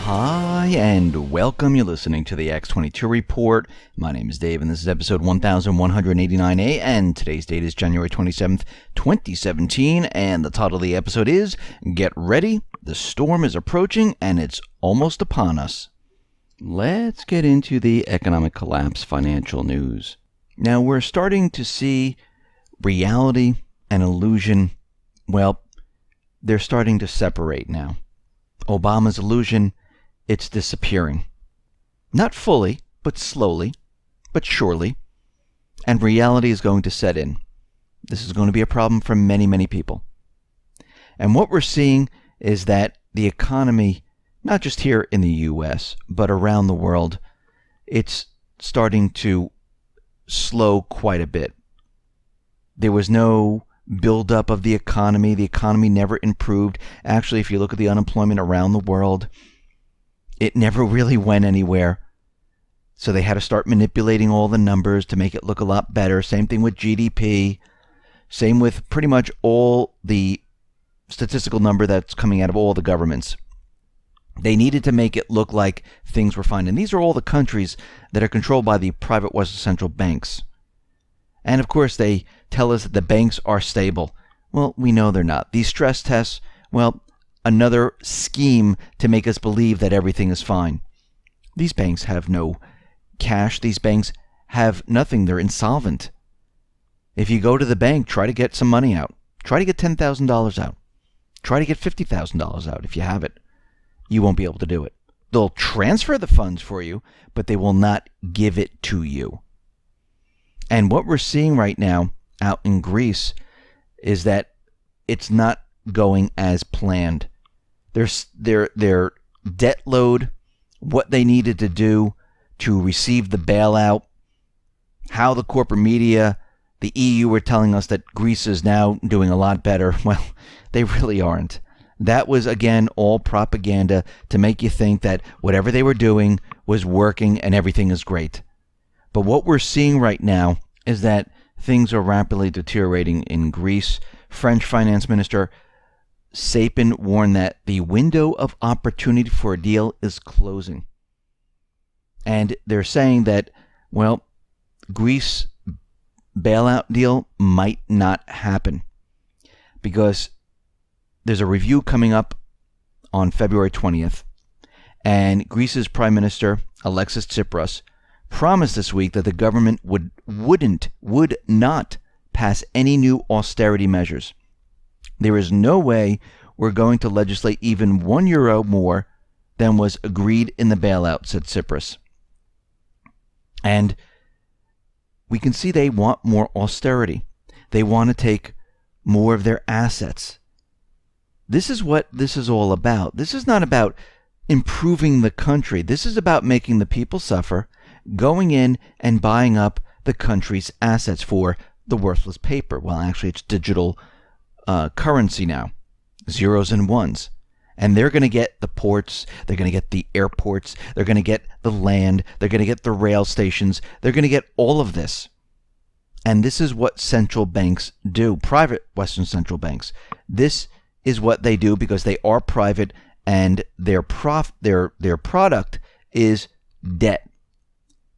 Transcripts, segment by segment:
Hi, and welcome. You're listening to the X22 Report. My name is Dave, and this is episode 1189A, and today's date is January 27th, 2017, and the title of the episode is, Get Ready, the Storm is Approaching, and it's Almost Upon Us. Let's get into the economic collapse financial news. Now, we're starting to see reality and illusion, well, they're starting to separate now. Obama's illusion, it's disappearing. Not fully, but slowly, but surely. And reality is going to set in. This is going to be a problem for many, many people. And what we're seeing is that the economy, not just here in the U.S., but around the world, it's starting to slow quite a bit. There was no buildup of the economy. The economy never improved. Actually, if you look at the unemployment around the world, it never really went anywhere. So they had to start manipulating all the numbers to make it look a lot better. Same thing with GDP. Same with pretty much all the statistical number that's coming out of all the governments. They needed to make it look like things were fine. And these are all the countries that are controlled by the private Western central banks. And of course, they tell us that the banks are stable. Well, we know they're not. These stress tests, well, another scheme to make us believe that everything is fine. These banks have no cash. These banks have nothing. They're insolvent. If you go to the bank, try to get some money out. Try to get $10,000 out. Try to get $50,000 out if you have it. You won't be able to do it. They'll transfer the funds for you, but they will not give it to you. And what we're seeing right now out in Greece is that it's not going as planned. Their debt load, what they needed to do to receive the bailout, how the corporate media, the EU were telling us that Greece is now doing a lot better. Well, they really aren't. That was, again, all propaganda to make you think that whatever they were doing was working and everything is great. But what we're seeing right now is that things are rapidly deteriorating in Greece. French Finance Minister Sapin warned that the window of opportunity for a deal is closing. And they're saying that, well, Greece bailout deal might not happen because there's a review coming up on February 20th, and Greece's Prime Minister, Alexis Tsipras, promised this week that the government would not pass any new austerity measures. There is no way we're going to legislate even €1 more than was agreed in the bailout, said Tsipras. And we can see they want more austerity. They want to take more of their assets. This is what this is all about. This is not about improving the country. This is about making the people suffer, going in and buying up the country's assets for the worthless paper. Well, actually, it's digital currency now, zeros and ones. And they're going to get the ports, they're going to get the airports, they're going to get the land, they're going to get the rail stations, they're going to get all of this. And this is what central banks do, private Western central banks. This is what they do because they are private, and their product is debt.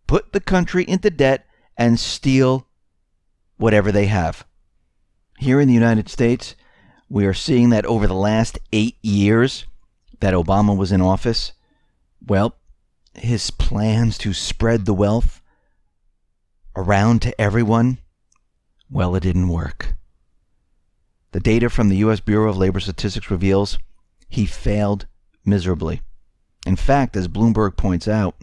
Put the country into debt and steal whatever they have. Here in the United States, we are seeing that over the last 8 years that Obama was in office, well, his plans to spread the wealth around to everyone, well, it didn't work. The data from the U.S. Bureau of Labor Statistics reveals he failed miserably. In fact, as Bloomberg points out,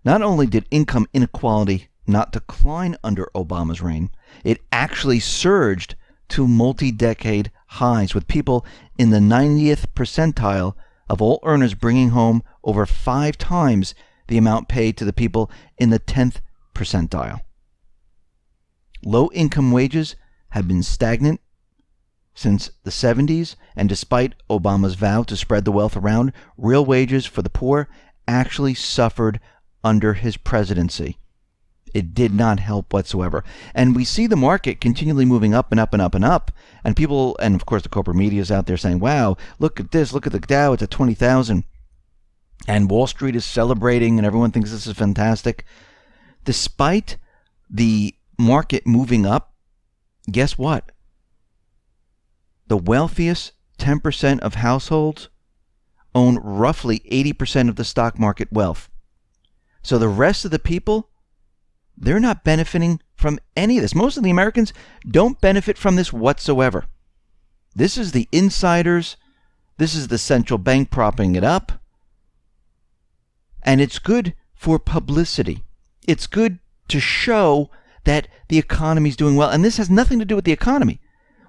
not only did income inequality not decline under Obama's reign, it actually surged to multi-decade highs, with people in the 90th percentile of all earners bringing home over 5 times the amount paid to the people in the 10th percentile. Low-income wages have been stagnant since the 70s, and despite Obama's vow to spread the wealth around, real wages for the poor actually suffered under his presidency. It did not help whatsoever. And we see the market continually moving up and up and up and up. And people, and of course the corporate media is out there saying, wow, look at this, look at the Dow, it's at 20,000. And Wall Street is celebrating, and everyone thinks this is fantastic. Despite the market moving up, guess what? The wealthiest 10% of households own roughly 80% of the stock market wealth. So the rest of the people, they're not benefiting from any of this. Most of the Americans don't benefit from this whatsoever. This is the insiders. This is the central bank propping it up. And it's good for publicity. It's good to show that the economy is doing well. And this has nothing to do with the economy.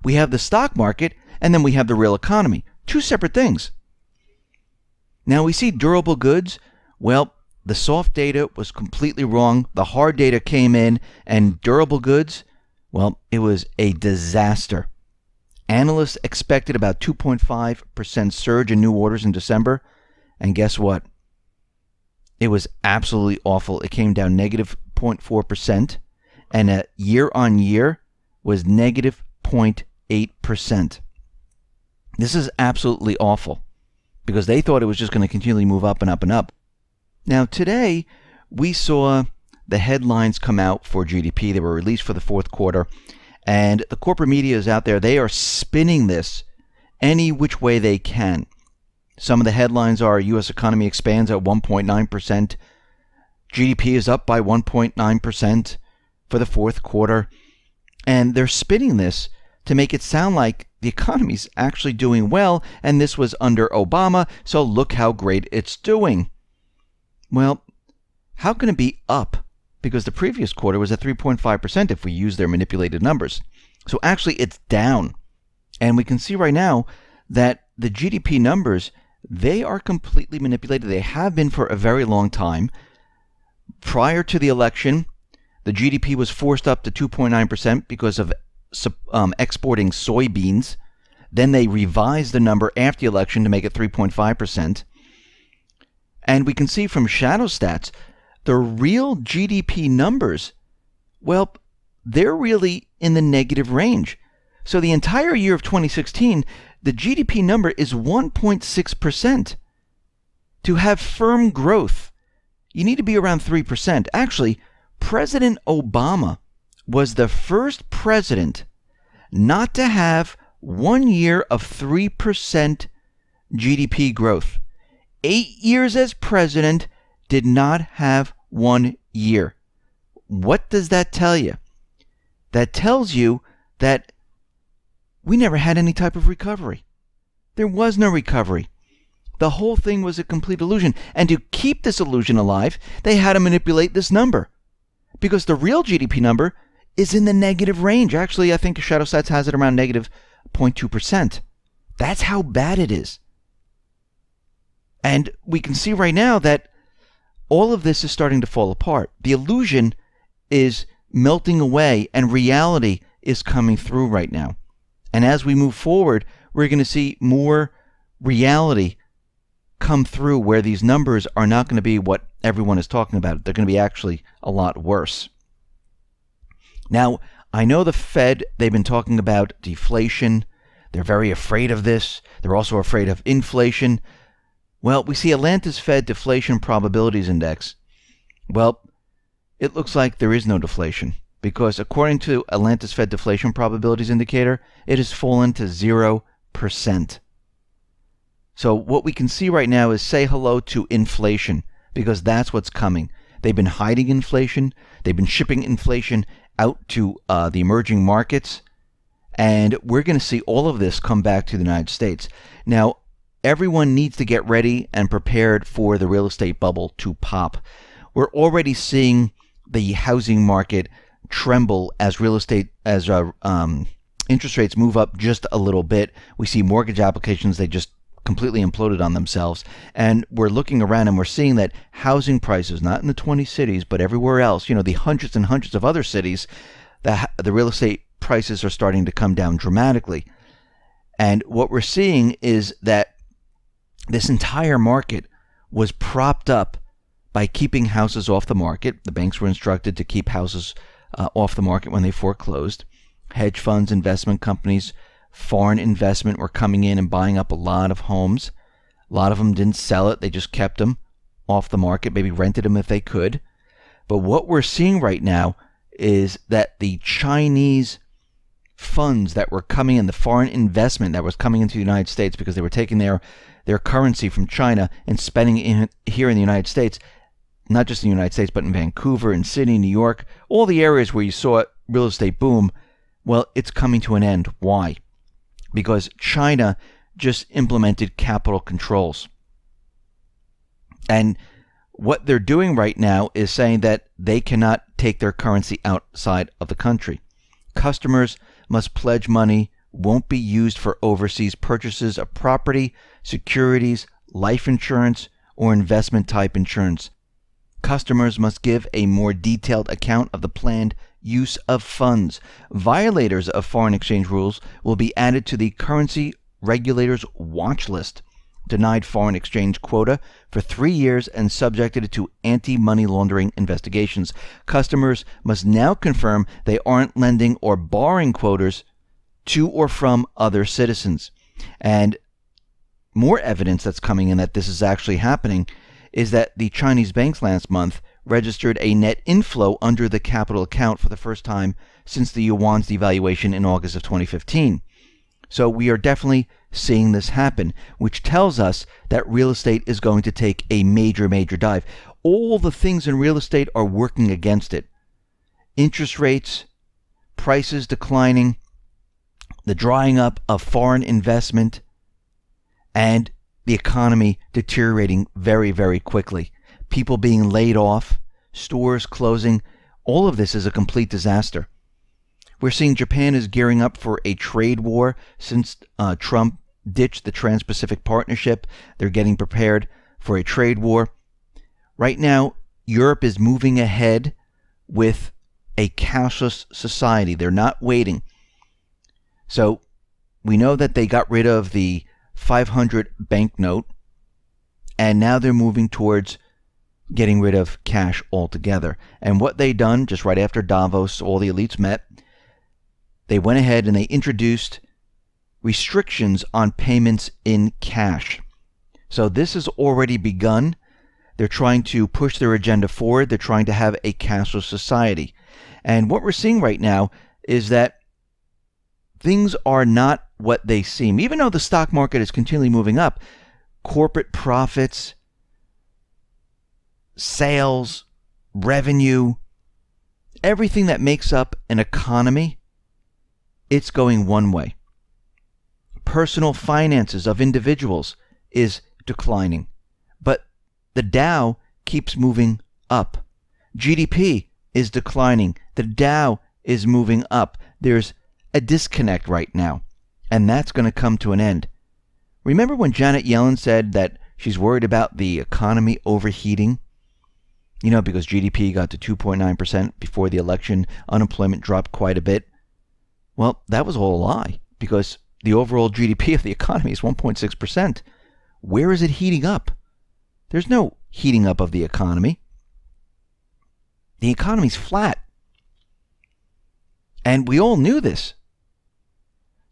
We have the stock market, and then we have the real economy. Two separate things. Now we see durable goods. Well, the soft data was completely wrong. The hard data came in, and durable goods, well, it was a disaster. Analysts expected about 2.5% surge in new orders in December. And guess what? It was absolutely awful. It came down negative 0.4%, and a year-on-year was negative 0.8%. This is absolutely awful because they thought it was just going to continually move up and up and up. Now, today, we saw the headlines come out for GDP. They were released for the fourth quarter, and the corporate media is out there. They are spinning this any which way they can. Some of the headlines are U.S. economy expands at 1.9%. GDP is up by 1.9% for the fourth quarter. And they're spinning this to make it sound like the economy's actually doing well, and this was under Obama, so look how great it's doing. Well, how can it be up? Because the previous quarter was at 3.5% if we use their manipulated numbers. So actually it's down. And we can see right now that the GDP numbers, they are completely manipulated. They have been for a very long time. Prior to the election, the GDP was forced up to 2.9% because of exporting soybeans. Then they revised the number after the election to make it 3.5%. And we can see from shadow stats, the real GDP numbers, well, they're really in the negative range. So the entire year of 2016, the GDP number is 1.6%. To have firm growth, you need to be around 3%. Actually, President Obama was the first president not to have 1 year of 3% GDP growth. 8 years as president, did not have 1 year. What does that tell you? That tells you that we never had any type of recovery. There was no recovery. The whole thing was a complete illusion. And to keep this illusion alive, they had to manipulate this number. Because the real GDP number is in the negative range. Actually, I think Shadow Stats has it around negative 0.2%. That's how bad it is. And we can see right now that all of this is starting to fall apart. The illusion is melting away, and reality is coming through right now. And as we move forward, we're going to see more reality come through where these numbers are not going to be what everyone is talking about. They're going to be actually a lot worse. Now, I know the Fed, they've been talking about deflation. They're very afraid of this. They're also afraid of inflation. Well, we see Atlanta's Fed Deflation Probabilities Index. Well, it looks like there is no deflation because according to Atlanta's Fed Deflation Probabilities Indicator, it has fallen to 0%. So what we can see right now is say hello to inflation because that's what's coming. They've been hiding inflation. They've been shipping inflation out to the emerging markets. And we're going to see all of this come back to the United States. Now, everyone needs to get ready and prepared for the real estate bubble to pop. We're already seeing the housing market tremble as interest rates move up just a little bit. We see mortgage applications, they just completely imploded on themselves. And we're looking around and we're seeing that housing prices, not in the 20 cities, but everywhere else, the hundreds and hundreds of other cities, the real estate prices are starting to come down dramatically. And what we're seeing is that this entire market was propped up by keeping houses off the market. The banks were instructed to keep houses off the market when they foreclosed. Hedge funds, investment companies, foreign investment were coming in and buying up a lot of homes. A lot of them didn't sell it. They just kept them. off the market, maybe rented them if they could. But what we're seeing right now is that the Chinese funds that were coming in, the foreign investment that was coming into the United States because they were taking their currency from China and spending it here in the United States, not just in the United States, but in Vancouver, in Sydney, New York, all the areas where you saw real estate boom, well, it's coming to an end. Why? Because China just implemented capital controls. And what they're doing right now is saying that they cannot take their currency outside of the country. Customers must pledge money, won't be used for overseas purchases of property, securities, life insurance, or investment type insurance. Customers must give a more detailed account of the planned use of funds. Violators of foreign exchange rules will be added to the currency regulator's watch list. Denied foreign exchange quota for 3 years and subjected to anti-money laundering investigations. Customers must now confirm they aren't lending or borrowing quotas to or from other citizens. And more evidence that's coming in that this is actually happening is that the Chinese banks last month registered a net inflow under the capital account for the first time since the yuan's devaluation in August of 2015. So we are definitely seeing this happen, which tells us that real estate is going to take a major dive. All the things in real estate are working against it. Interest rates, prices declining, the drying up of foreign investment, and the economy deteriorating very quickly. People being laid off, stores closing, all of this is a complete disaster. We're seeing Japan is gearing up for a trade war since Trump ditched the Trans-Pacific Partnership. They're getting prepared for a trade war. Right now, Europe is moving ahead with a cashless society. They're not waiting. So we know that they got rid of the 500 banknote, and now they're moving towards getting rid of cash altogether. And what they done, just right after Davos, all the elites met, they went ahead and they introduced restrictions on payments in cash. So this has already begun. They're trying to push their agenda forward. They're trying to have a cashless society. And what we're seeing right now is that things are not what they seem. Even though the stock market is continually moving up, corporate profits, sales, revenue, everything that makes up an economy, it's going one way. Personal finances of individuals is declining, but the Dow keeps moving up. GDP is declining. The Dow is moving up. There's a disconnect right now, and that's going to come to an end. Remember when Janet Yellen said that she's worried about the economy overheating? You know, because GDP got to 2.9% before the election, unemployment dropped quite a bit. Well, that was all a lie, because the overall GDP of the economy is 1.6%. Where is it heating up? There's no heating up of the economy. The economy's flat. And we all knew this.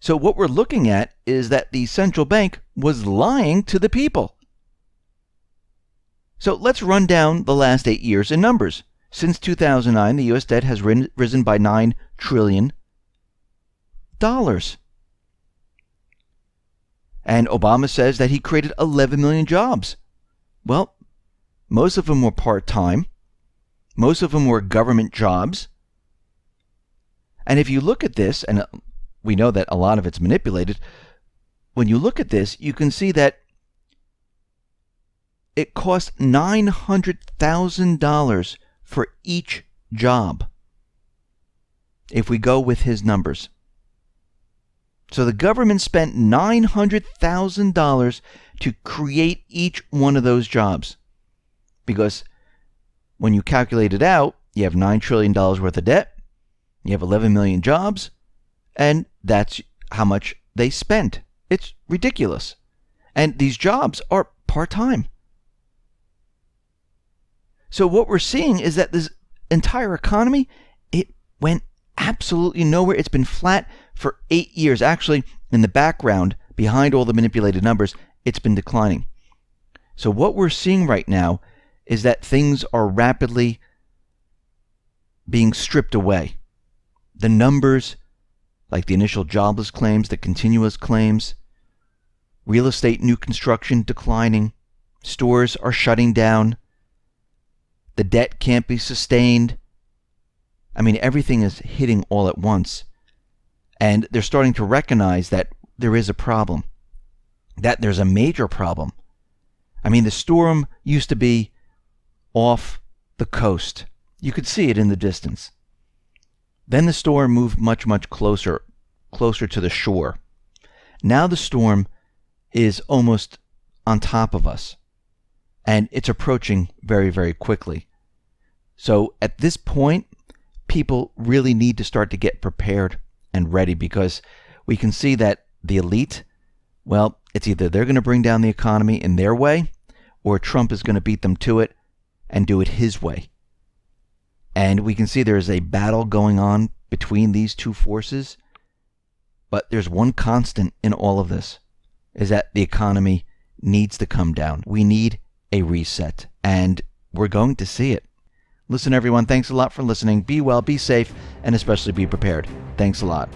So what we're looking at is that the central bank was lying to the people. So let's run down the last 8 years in numbers. Since 2009, the U.S. debt has risen by $9 trillion. And Obama says that he created 11 million jobs. Well, most of them were part-time. Most of them were government jobs. And if you look at this, and we know that a lot of it's manipulated, when you look at this, you can see that it cost $900,000 for each job, if we go with his numbers. So the government spent $900,000 to create each one of those jobs. Because when you calculate it out, you have $9 trillion worth of debt, you have 11 million jobs, and that's how much they spent. It's ridiculous. And these jobs are part-time. So what we're seeing is that this entire economy, it went absolutely nowhere. It's been flat for 8 years. Actually, in the background, behind all the manipulated numbers, it's been declining. So what we're seeing right now is that things are rapidly being stripped away. The numbers, like the initial jobless claims, the continuous claims, real estate new construction declining, stores are shutting down, the debt can't be sustained. I mean, everything is hitting all at once. And they're starting to recognize that there is a problem, that there's a major problem. I mean, the storm used to be off the coast. You could see it in the distance. Then the storm moved much, much closer to the shore. Now the storm is almost on top of us, and it's approaching very, very quickly. So at this point, people really need to start to get prepared and ready, because we can see that the elite, well, it's either they're going to bring down the economy in their way, or Trump is going to beat them to it and do it his way. And we can see there's a battle going on between these two forces. But there's one constant in all of this, is that the economy needs to come down. We need a reset, and we're going to see it. Listen, everyone, thanks a lot for listening. Be well, be safe, and especially be prepared. Thanks a lot.